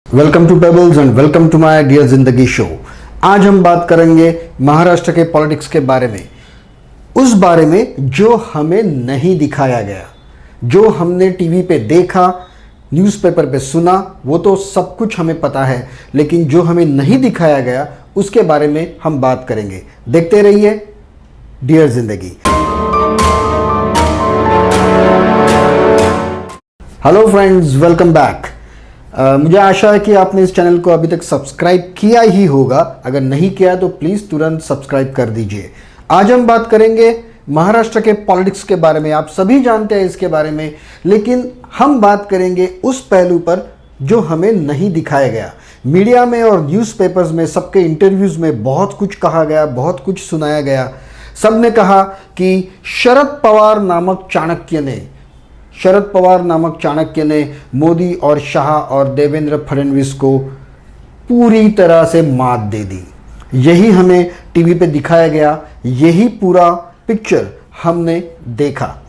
Welcome to Pebbles and welcome to my dear Zindagi show. आज हम बात करेंगे महाराष्ट्र के पॉलिटिक्स के बारे में, उस बारे में जो हमें नहीं दिखाया गया, जो हमने टीवी पे देखा, न्यूज़पेपर पे सुना, वो तो सब कुछ हमें पता है, लेकिन जो हमें नहीं दिखाया गया उसके बारे में हम बात करेंगे। देखते रहिए डियर जिंदगी। Hello friends, welcome back. मुझे आशा है कि आपने इस चैनल को अभी तक सब्सक्राइब किया ही होगा। अगर नहीं किया तो प्लीज़ तुरंत सब्सक्राइब कर दीजिए। आज हम बात करेंगे महाराष्ट्र के पॉलिटिक्स के बारे में। आप सभी जानते हैं इसके बारे में, लेकिन हम बात करेंगे उस पहलू पर जो हमें नहीं दिखाया गया। मीडिया में और न्यूज़पेपर्स में, सबके इंटरव्यूज़ में बहुत कुछ कहा गया, बहुत कुछ सुनाया गया। सब ने कहा कि शरद पवार नामक चाणक्य ने मोदी और शाह और देवेंद्र फडणवीस को पूरी तरह से मात दे दी। यही हमें टीवी पे दिखाया गया, यही पूरा पिक्चर हमने देखा।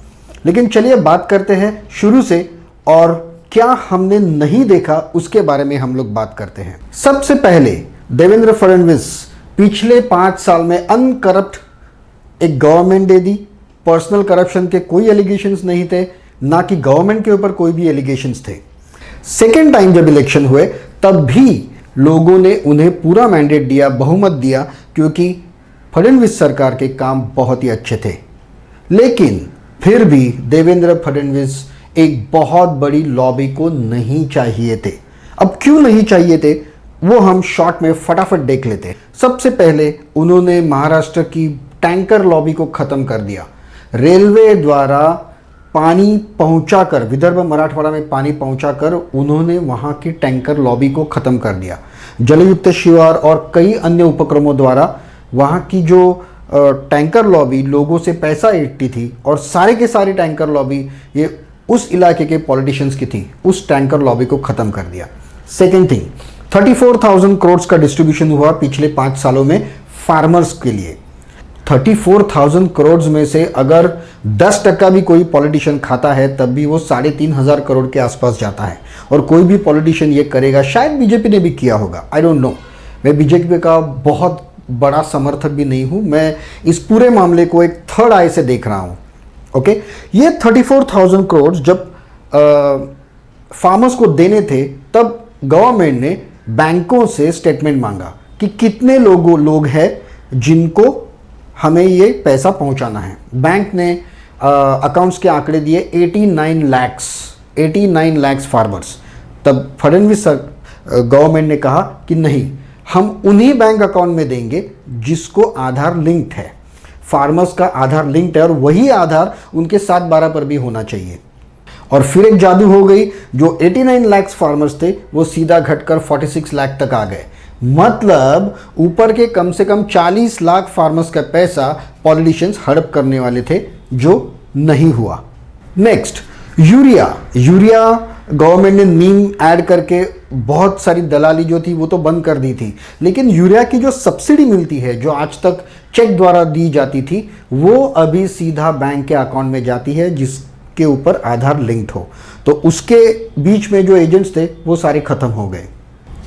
लेकिन चलिए बात करते हैं शुरू से, और क्या हमने नहीं देखा उसके बारे में हम लोग बात करते हैं। सबसे पहले देवेंद्र फडणवीस पिछले 5 साल में अनकरप्ट एक गवर्नमेंट दे दी। पर्सनल करप्शन के कोई एलिगेशंस नहीं थे, ना कि गवर्नमेंट के ऊपर कोई भी एलिगेशंस थे। सेकेंड टाइम जब इलेक्शन हुए तब भी लोगों ने उन्हें पूरा मैंडेट दिया, बहुमत दिया, क्योंकि फडणवीस सरकार के काम बहुत ही अच्छे थे। लेकिन फिर भी देवेंद्र फडणवीस एक बहुत बड़ी लॉबी को नहीं चाहिए थे। अब क्यों नहीं चाहिए थे वो हम शॉर्ट में फटाफट देख लेते हैं। सबसे पहले उन्होंने महाराष्ट्र की टैंकर लॉबी को खत्म कर दिया। रेलवे द्वारा पानी पहुंचाकर, विदर्भ मराठवाड़ा में पानी पहुंचाकर उन्होंने वहां की टैंकर लॉबी को खत्म कर दिया। जलयुक्त शिवार और कई अन्य उपक्रमों द्वारा वहां की जो टैंकर लॉबी लोगों से पैसा ऐंठती थी, और सारे के सारे टैंकर लॉबी ये उस इलाके के पॉलिटिशियंस की थी, उस टैंकर लॉबी को खत्म कर दिया। सेकेंड थिंग, 34,000 करोड़ का डिस्ट्रीब्यूशन हुआ पिछले 5 सालों में फार्मर्स के लिए। 34,000 करोड़ में से अगर 10% भी कोई पॉलिटिशियन खाता है तब भी वो 3,500 करोड़ के आसपास जाता है। और कोई भी पॉलिटिशियन ये करेगा, शायद बीजेपी ने भी किया होगा, आई डोंट नो। मैं बीजेपी का बहुत बड़ा समर्थक भी नहीं हूँ, मैं इस पूरे मामले को एक थर्ड आई से देख रहा हूँ। ओके, ये 34,000 करोड़ जब फार्मर्स को देने थे तब गवर्नमेंट ने बैंकों से स्टेटमेंट मांगा कि कितने लोग हैं जिनको हमें ये पैसा पहुंचाना है। बैंक ने अकाउंट्स के आंकड़े दिए 89 लाख फार्मर्स। तब फडणवीस गवर्नमेंट ने कहा कि नहीं, हम उन्हीं बैंक अकाउंट में देंगे जिसको आधार लिंक्ड है। फार्मर्स का आधार लिंक्ड है और वही आधार उनके 7/12 पर भी होना चाहिए। और फिर एक जादू हो गई, जो 89 लाख फार्मर्स थे वो सीधा घटकर 46 लाख तक आ गए। मतलब ऊपर के कम से कम 40 लाख फार्मर्स का पैसा पॉलिटिशियंस हड़प करने वाले थे, जो नहीं हुआ। नेक्स्ट, यूरिया गवर्नमेंट ने नीम ऐड करके बहुत सारी दलाली जो थी वो तो बंद कर दी थी, लेकिन यूरिया की जो सब्सिडी मिलती है, जो आज तक चेक द्वारा दी जाती थी, वो अभी सीधा बैंक के अकाउंट में जाती है जिसके ऊपर आधार लिंक्ड हो। तो उसके बीच में जो एजेंट्स थे वो सारे खत्म हो गए।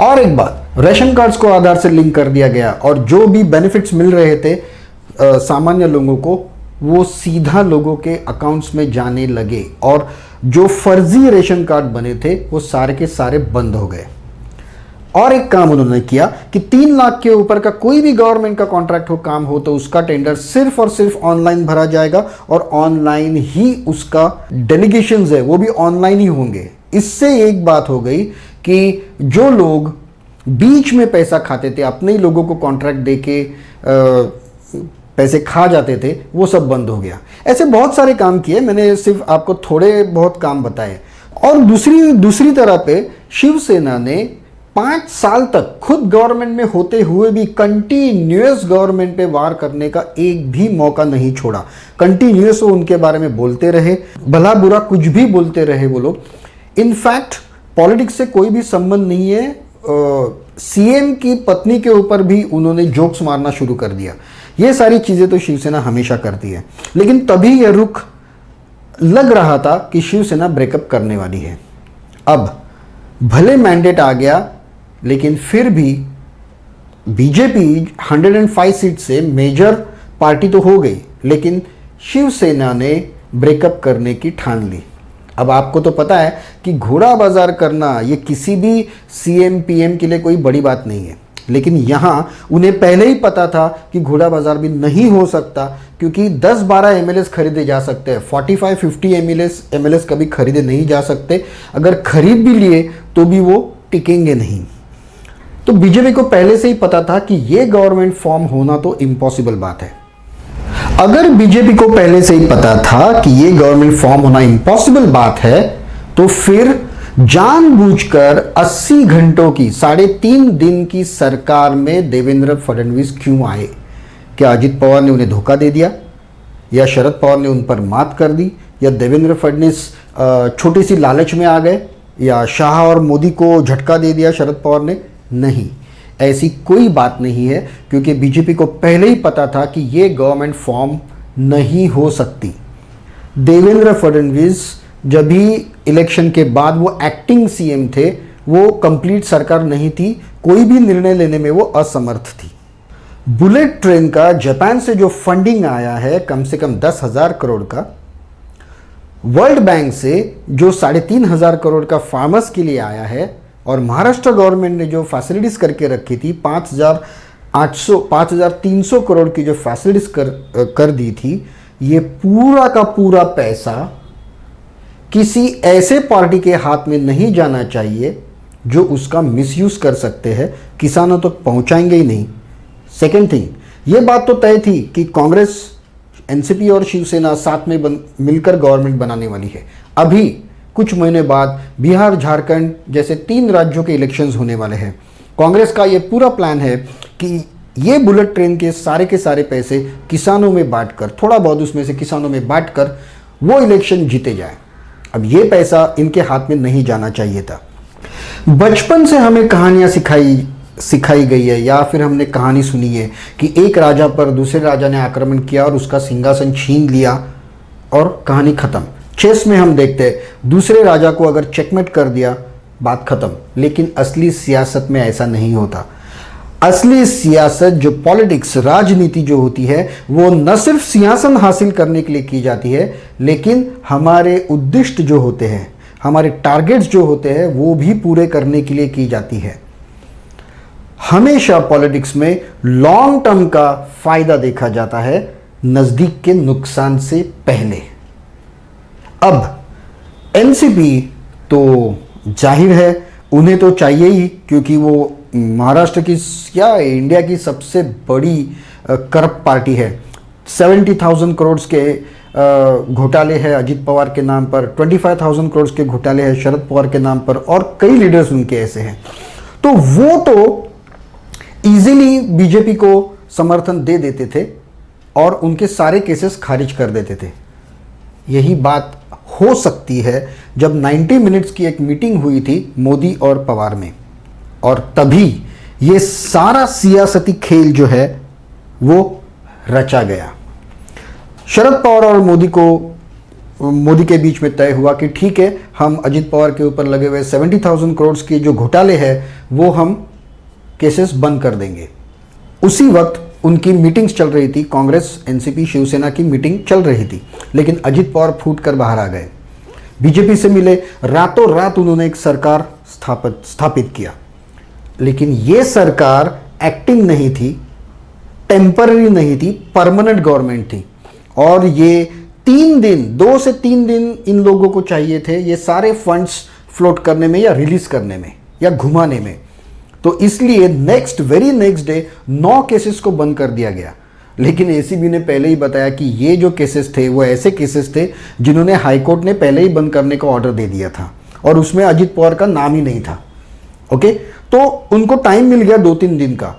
और एक बात, रेशन कार्ड्स को आधार से लिंक कर दिया गया, और जो भी बेनिफिट्स मिल रहे थे सामान्य लोगों को, वो सीधा लोगों के अकाउंट्स में जाने लगे, और जो फर्जी रेशन कार्ड बने थे वो सारे के सारे बंद हो गए। और एक काम उन्होंने किया कि 3 लाख के ऊपर का कोई भी गवर्नमेंट का कॉन्ट्रैक्ट हो, काम हो, तो उसका टेंडर सिर्फ और सिर्फ ऑनलाइन भरा जाएगा, और ऑनलाइन ही उसका डेलीगेशंस है वो भी ऑनलाइन ही होंगे। इससे एक बात हो गई कि जो लोग बीच में पैसा खाते थे, अपने ही लोगों को कॉन्ट्रैक्ट देके पैसे खा जाते थे, वो सब बंद हो गया। ऐसे बहुत सारे काम किए, मैंने सिर्फ आपको थोड़े बहुत काम बताए। और दूसरी तरह पे शिवसेना ने 5 साल तक खुद गवर्नमेंट में होते हुए भी कंटिन्यूअस गवर्नमेंट पे वार करने का एक भी मौका नहीं छोड़ा। कंटिन्यूअस वो उनके बारे में बोलते रहे, भला बुरा कुछ भी बोलते रहे वो लोग। इनफैक्ट पॉलिटिक्स से कोई भी संबंध नहीं है, सीएम की पत्नी के ऊपर भी उन्होंने जोक्स मारना शुरू कर दिया। ये सारी चीज़ें तो शिवसेना हमेशा करती है, लेकिन तभी यह रुख लग रहा था कि शिवसेना ब्रेकअप करने वाली है। अब भले मैंडेट आ गया, लेकिन फिर भी बीजेपी 105 सीट से मेजर पार्टी तो हो गई, लेकिन शिवसेना ने ब्रेकअप करने की ठान ली। अब आपको तो पता है कि घोड़ा बाजार करना ये किसी भी सीएम पीएम के लिए कोई बड़ी बात नहीं है, लेकिन यहाँ उन्हें पहले ही पता था कि घोड़ा बाजार भी नहीं हो सकता, क्योंकि 10-12 एमएलएस खरीदे जा सकते हैं, 45-50 एमएलएस कभी खरीदे नहीं जा सकते। अगर खरीद भी लिए तो भी वो टिकेंगे नहीं। तो बीजेपी को पहले से ही पता था कि ये गवर्नमेंट फॉर्म होना तो इम्पॉसिबल बात है। अगर बीजेपी को पहले से ही पता था कि ये गवर्नमेंट फॉर्म होना इम्पॉसिबल बात है, तो फिर जानबूझकर 80 घंटों की 3.5 दिन की सरकार में देवेंद्र फडणवीस क्यों आए? क्या अजित पवार ने उन्हें धोखा दे दिया, या शरद पवार ने उन पर मात कर दी, या देवेंद्र फडणवीस छोटी सी लालच में आ गए, या शाह और मोदी को झटका दे दिया शरद पवार ने? नहीं, ऐसी कोई बात नहीं है, क्योंकि बीजेपी को पहले ही पता था कि ये गवर्नमेंट फॉर्म नहीं हो सकती। देवेंद्र फडणवीस जब भी इलेक्शन के बाद वो एक्टिंग सीएम थे, वो कंप्लीट सरकार नहीं थी, कोई भी निर्णय लेने में वो असमर्थ थी। बुलेट ट्रेन का जापान से जो फंडिंग आया है कम से कम 10,000 करोड़ का, वर्ल्ड बैंक से जो 3,500 करोड़ का फार्मर्स के लिए आया है, और महाराष्ट्र गवर्नमेंट ने जो फैसिलिटीज करके रखी थी 5,300 करोड़ की जो फैसिलिटीज कर दी थी, ये पूरा का पूरा पैसा किसी ऐसे पार्टी के हाथ में नहीं जाना चाहिए जो उसका मिसयूज कर सकते हैं। किसानों तक पहुंचाएंगे ही नहीं। सेकेंड थिंग, ये बात तो तय थी कि कांग्रेस, एनसीपी और शिवसेना साथ में मिलकर गवर्नमेंट बनाने वाली है। अभी कुछ महीने बाद बिहार, झारखंड जैसे 3 राज्यों के इलेक्शंस होने वाले हैं। कांग्रेस का ये पूरा प्लान है कि ये बुलेट ट्रेन के सारे पैसे किसानों में बांटकर, थोड़ा बहुत उसमें से किसानों में बांटकर वो इलेक्शन जीते जाए। अब ये पैसा इनके हाथ में नहीं जाना चाहिए था। बचपन से हमें कहानियां सिखाई गई है, या फिर हमने कहानी सुनी है कि एक राजा पर दूसरे राजा ने आक्रमण किया और उसका सिंहासन छीन लिया और कहानी खत्म। चेस में हम देखते हैं दूसरे राजा को अगर चेकमेट कर दिया, बात खत्म। लेकिन असली सियासत में ऐसा नहीं होता। असली सियासत, जो पॉलिटिक्स, राजनीति जो होती है, वो न सिर्फ सिंहासन हासिल करने के लिए की जाती है, लेकिन हमारे उद्दिष्ट जो होते हैं, हमारे टारगेट्स जो होते हैं, वो भी पूरे करने के लिए की जाती है। हमेशा पॉलिटिक्स में लॉन्ग टर्म का फायदा देखा जाता है, नजदीक के नुकसान से पहले। अब एनसीपी तो जाहिर है उन्हें तो चाहिए ही, क्योंकि वो महाराष्ट्र की या इंडिया की सबसे बड़ी करप्ट पार्टी है। 70,000 करोड़ के घोटाले हैं अजित पवार के नाम पर, 25,000 करोड़ के घोटाले हैं शरद पवार के नाम पर, और कई लीडर्स उनके ऐसे हैं। तो वो तो इजीली बीजेपी को समर्थन दे देते थे और उनके सारे केसेस खारिज कर देते थे। यही बात हो सकती है जब 90 मिनट्स की एक मीटिंग हुई थी मोदी और पवार में, और तभी ये सारा सियासती खेल जो है वो रचा गया। शरद पवार और मोदी के बीच में तय हुआ कि ठीक है, हम अजित पवार के ऊपर लगे हुए 70,000 करोड़ के जो घोटाले हैं वो हम केसेस बंद कर देंगे। उसी वक्त उनकी मीटिंग्स चल रही थी, कांग्रेस, एनसीपी, शिवसेना की मीटिंग चल रही थी, लेकिन अजित पवार फूट कर बाहर आ गए, बीजेपी से मिले, रातों रात उन्होंने एक सरकार स्थापित किया। लेकिन ये सरकार एक्टिंग नहीं थी, टेम्पररी नहीं थी, परमानेंट गवर्नमेंट थी। और ये 2 से 3 दिन इन लोगों को चाहिए थे ये सारे फंड्स फ्लोट करने में, या रिलीज करने में, या घुमाने में। तो इसलिए वेरी नेक्स्ट डे 9 केसेस को बंद कर दिया गया। लेकिन एसीबी ने पहले ही बताया कि ये जो केसेस थे वो ऐसे केसेस थे जिन्होंने हाईकोर्ट ने पहले ही बंद करने का ऑर्डर दे दिया था, और उसमें अजित पवार का नाम ही नहीं था। ओके, तो उनको टाइम मिल गया 2-3 दिन का।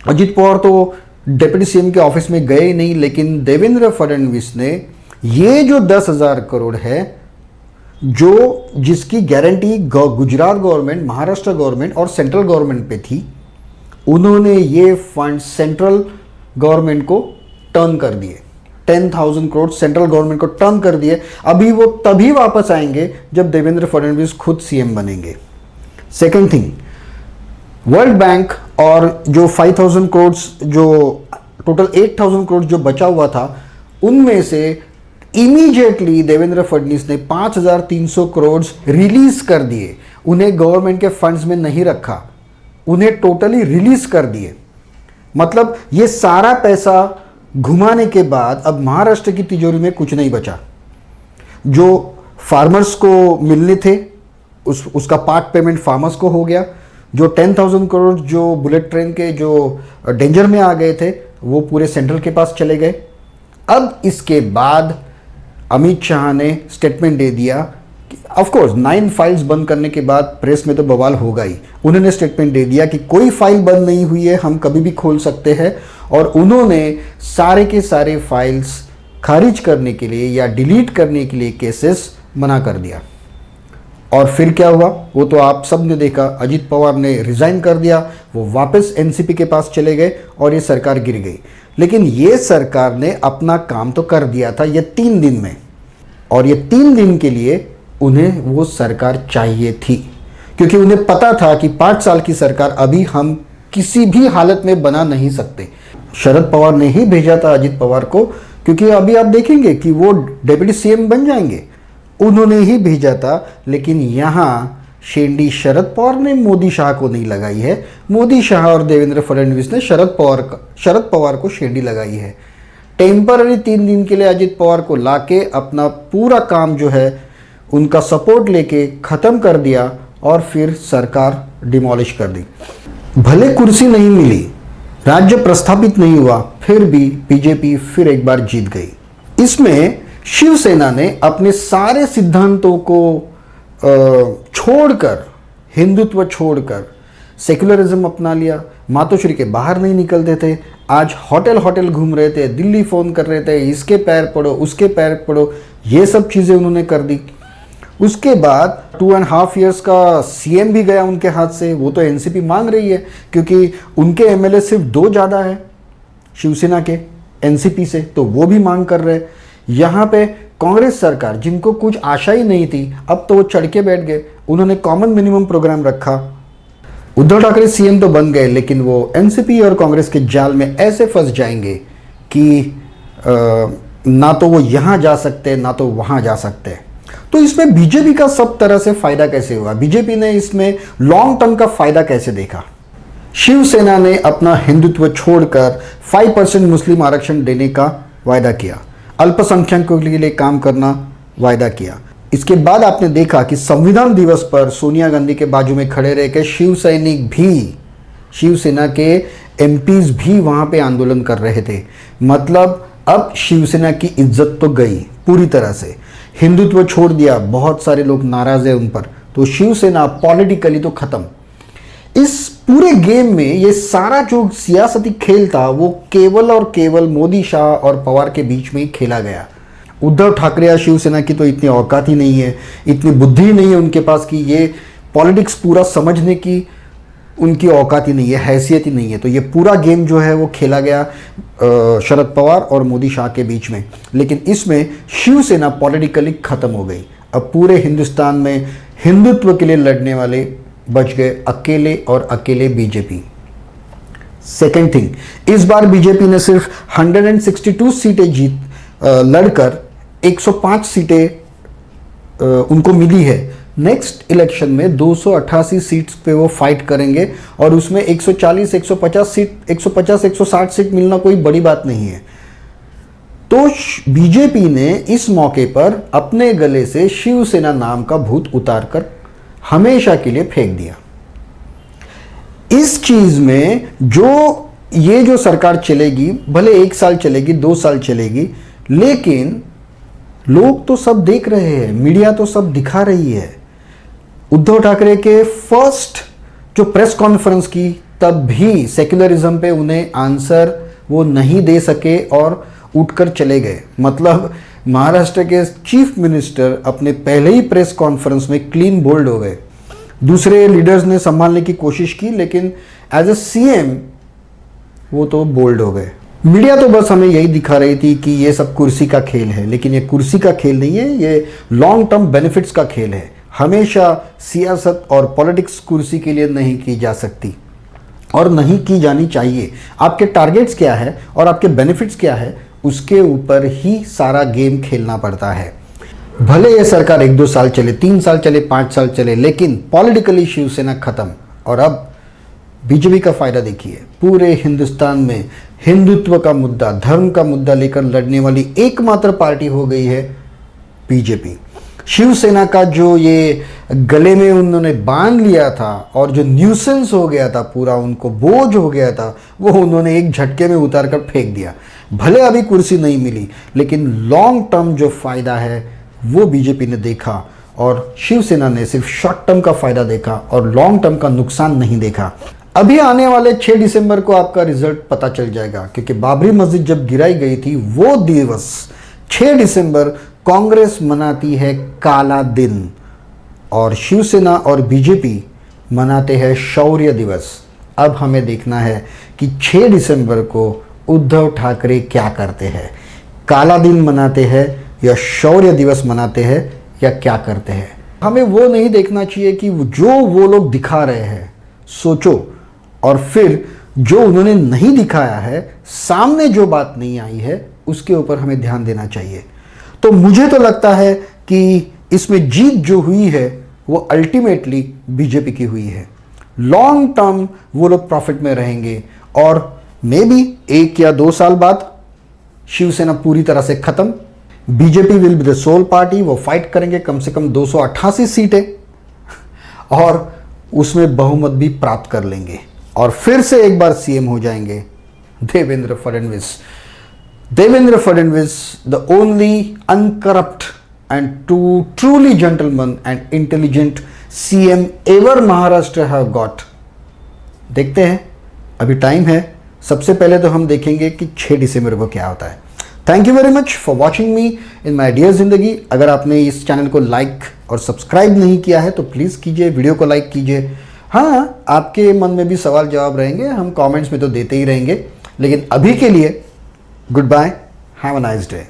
अजित पवार तो डिप्टी सीएम के ऑफिस में गए ही नहीं, लेकिन देवेंद्र फडणवीस ने ये जो 10,000 करोड़ है, जो जिसकी guarantee Gujarat government, Maharashtra government और सेंट्रल गवर्नमेंट पे थी, उन्होंने ये फंड सेंट्रल गवर्नमेंट को टर्न कर दिए। 10,000 करोड़ सेंट्रल गवर्नमेंट को टर्न कर दिए। अभी वो तभी वापस आएंगे जब देवेंद्र फडणवीस खुद सीएम बनेंगे। सेकेंड थिंग, वर्ल्ड बैंक और जो 5000 करोड़, जो टोटल 8000 करोड़ जो बचा हुआ था, उनमें से इमीडिएटली देवेंद्र फडणवीस ने 5300 करोड़ रिलीज कर दिए। उन्हें गवर्नमेंट के फंड्स में नहीं रखा, उन्हें टोटली रिलीज कर दिए। मतलब ये सारा पैसा घुमाने के बाद अब महाराष्ट्र की तिजोरी में कुछ नहीं बचा। जो फार्मर्स को मिलने थे उसका पार्ट पेमेंट फार्मर्स को हो गया। जो 10,000 करोड़ जो बुलेट ट्रेन के जो डेंजर में आ गए थे वो पूरे सेंट्रल के पास चले गए। अब इसके बाद अमित शाह ने स्टेटमेंट दे दिया कि ऑफ कोर्स 9 फाइल्स बंद करने के बाद प्रेस में तो बवाल होगा ही। उन्होंने स्टेटमेंट दे दिया कि कोई फाइल बंद नहीं हुई है, हम कभी भी खोल सकते हैं। और उन्होंने सारे के सारे फाइल्स खारिज करने के लिए या डिलीट करने के लिए केसेस मना कर दिया। और फिर क्या हुआ वो तो आप सब ने देखा। अजित पवार ने रिजाइन कर दिया, वो वापस एनसीपी के पास चले गए और ये सरकार गिर गई। लेकिन ये सरकार ने अपना काम तो कर दिया था ये 3 दिन में, और ये 3 दिन के लिए उन्हें वो सरकार चाहिए थी, क्योंकि उन्हें पता था कि 5 साल की सरकार अभी हम किसी भी हालत में बना नहीं सकते। शरद पवार ने ही भेजा था अजित पवार को, क्योंकि अभी आप देखेंगे कि वो डेप्यूटी सीएम बन जाएंगे, उन्होंने ही भेजा था। लेकिन यहाँ शेंडी शरद पवार ने मोदी शाह को नहीं लगाई है, मोदी शाह और देवेंद्र फडणवीस ने शरद पवार को शेंडी लगाई है। टेम्पररी 3 दिन के लिए अजित पवार को लाके अपना पूरा काम जो है उनका सपोर्ट लेके खत्म कर दिया और फिर सरकार डिमोलिश कर दी। भले कुर्सी नहीं मिली, राज्य प्रस्थापित नहीं हुआ, फिर भी बीजेपी फिर एक बार जीत गई। इसमें शिवसेना ने अपने सारे सिद्धांतों को छोड़कर, हिंदुत्व छोड़कर सेक्युलरिज्म अपना लिया। मातोश्री के बाहर नहीं निकलते थे, आज होटल घूम रहे थे, दिल्ली फ़ोन कर रहे थे, इसके पैर पड़ो उसके पैर पड़ो, ये सब चीज़ें उन्होंने कर दी। उसके बाद 2.5 इयर्स का सीएम भी गया उनके हाथ से। वो तो एनसीपी मांग रही है, क्योंकि उनके एमएलए सिर्फ 2 ज़्यादा है शिवसेना के एनसीपी से, तो वो भी मांग कर रहे हैं। यहाँ पे कांग्रेस सरकार, जिनको कुछ आशा ही नहीं थी, अब तो वो चढ़ के बैठ गए। उन्होंने कॉमन मिनिमम प्रोग्राम रखा। उद्धव ठाकरे सीएम तो बन गए, लेकिन वो एनसीपी और कांग्रेस के जाल में ऐसे फंस जाएंगे कि ना तो वो यहाँ जा सकते ना तो वहाँ जा सकते। तो इसमें बीजेपी का सब तरह से फायदा कैसे हुआ? बीजेपी ने इसमें लॉन्ग टर्म का फायदा कैसे देखा? शिवसेना ने अपना हिंदुत्व छोड़कर 5% मुस्लिम आरक्षण देने का वायदा किया, अल्पसंख्यकों के लिए काम करना वायदा किया। इसके बाद आपने देखा कि संविधान दिवस पर सोनिया गांधी के बाजू में खड़े रह के शिव सैनिक भी, शिवसेना के एमपीज भी वहां पे आंदोलन कर रहे थे। मतलब अब शिवसेना की इज्जत तो गई पूरी तरह से, हिंदुत्व छोड़ दिया, बहुत सारे लोग नाराज है उन पर, तो शिवसेना पॉलिटिकली तो खत्म। इस पूरे गेम में ये सारा जो सियासती खेल था वो केवल और केवल मोदी, शाह और पवार के बीच में ही खेला गया। उद्धव ठाकरे या शिवसेना की तो इतनी औकात ही नहीं है, इतनी बुद्धि नहीं है उनके पास कि ये पॉलिटिक्स पूरा समझने की उनकी औकात ही नहीं है, हैसियत ही नहीं है। तो ये पूरा गेम जो है वो खेला गया शरद पवार और मोदी शाह के बीच में। लेकिन इसमें शिवसेना पॉलिटिकली खत्म हो गई। अब पूरे हिंदुस्तान में हिंदुत्व के लिए लड़ने वाले बच गए अकेले और अकेले बीजेपी। सेकेंड थिंग, इस बार बीजेपी ने सिर्फ 162 सीटें लड़कर 105 सीटें उनको मिली है। नेक्स्ट इलेक्शन में 288 सीट्स पे वो फाइट करेंगे और उसमें 140, 150 सीट, 150, 160 सीट मिलना कोई बड़ी बात नहीं है। तो बीजेपी ने इस मौके पर अपने गले से शिवसेना नाम का भूत उतारकर हमेशा के लिए फेंक दिया। इस चीज में जो सरकार चलेगी, भले 1 साल चलेगी, 2 साल चलेगी, लेकिन लोग तो सब देख रहे हैं, मीडिया तो सब दिखा रही है। उद्धव ठाकरे के फर्स्ट जो प्रेस कॉन्फ्रेंस की, तब भी सेक्युलरिज्म पे उन्हें आंसर वो नहीं दे सके और उठकर चले गए। मतलब महाराष्ट्र के चीफ मिनिस्टर अपने पहले ही प्रेस कॉन्फ्रेंस में क्लीन बोल्ड हो गए। दूसरे लीडर्स ने संभालने की कोशिश की, लेकिन एज अ सीएम वो तो बोल्ड हो गए। मीडिया तो बस हमें यही दिखा रही थी कि ये सब कुर्सी का खेल है, लेकिन ये कुर्सी का खेल नहीं है, ये लॉन्ग टर्म बेनिफिट्स का खेल है। हमेशा सियासत और पॉलिटिक्स कुर्सी के लिए नहीं की जा सकती। और नहीं की जानी चाहिए। आपके टारगेट्स क्या है और आपके बेनिफिट्स क्या है, उसके ऊपर ही सारा गेम खेलना पड़ता है। भले ये सरकार 1-2 साल चले, 3 साल चले, 5 साल चले, लेकिन पॉलिटिकली शिवसेना खत्म। और अब बीजेपी का फायदा देखिए, पूरे हिंदुस्तान में हिंदुत्व का मुद्दा, धर्म का मुद्दा लेकर लड़ने वाली एकमात्र पार्टी हो गई है बीजेपी। शिवसेना का जो ये गले में उन्होंने बांध लिया था और जो न्यूसेंस हो गया था, पूरा उनको बोझ हो गया था, वो उन्होंने एक झटके में उतार कर फेंक दिया। भले अभी कुर्सी नहीं मिली, लेकिन लॉन्ग टर्म जो फायदा है वो बीजेपी ने देखा और शिवसेना ने सिर्फ शॉर्ट टर्म का फायदा देखा और लॉन्ग टर्म का नुकसान नहीं देखा। अभी आने वाले 6 दिसंबर को आपका रिजल्ट पता चल जाएगा, क्योंकि बाबरी मस्जिद जब गिराई गई थी वो दिवस 6 दिसंबर कांग्रेस मनाती है काला दिन और शिवसेना और बीजेपी मनाते हैं शौर्य दिवस। अब हमें देखना है कि 6 दिसंबर को उद्धव ठाकरे क्या करते हैं, काला दिन मनाते हैं या शौर्य दिवस मनाते हैं या क्या करते हैं। हमें वो नहीं देखना चाहिए कि जो वो लोग दिखा रहे हैं, सोचो, और फिर जो उन्होंने नहीं दिखाया है, सामने जो बात नहीं आई है, उसके ऊपर हमें ध्यान देना चाहिए। तो मुझे तो लगता है कि इसमें जीत जो हुई है वो अल्टीमेटली बीजेपी की हुई है। लॉन्ग टर्म वो लोग प्रॉफिट में रहेंगे और मे बी 1 या 2 साल बाद शिवसेना पूरी तरह से खत्म। BJP will be the sole party. वो फाइट करेंगे कम से कम 288 सीटें और उसमें बहुमत भी प्राप्त कर लेंगे और फिर से एक बार सीएम हो जाएंगे Devendra Fadnavis. Devendra Fadnavis, the only uncorrupt and truly gentleman and intelligent CM ever Maharashtra have got। देखते हैं, अभी टाइम है। सबसे पहले तो हम देखेंगे कि 6 दिसंबर को क्या होता है। Thank you very much for watching me in my dear Zindagi. अगर आपने इस चैनल को लाइक और सब्सक्राइब नहीं किया है तो प्लीज़ कीजिए, वीडियो को लाइक कीजिए। हाँ, आपके मन में भी सवाल जवाब रहेंगे, हम कमेंट्स में तो देते ही रहेंगे, लेकिन अभी के लिए goodbye, have a nice day.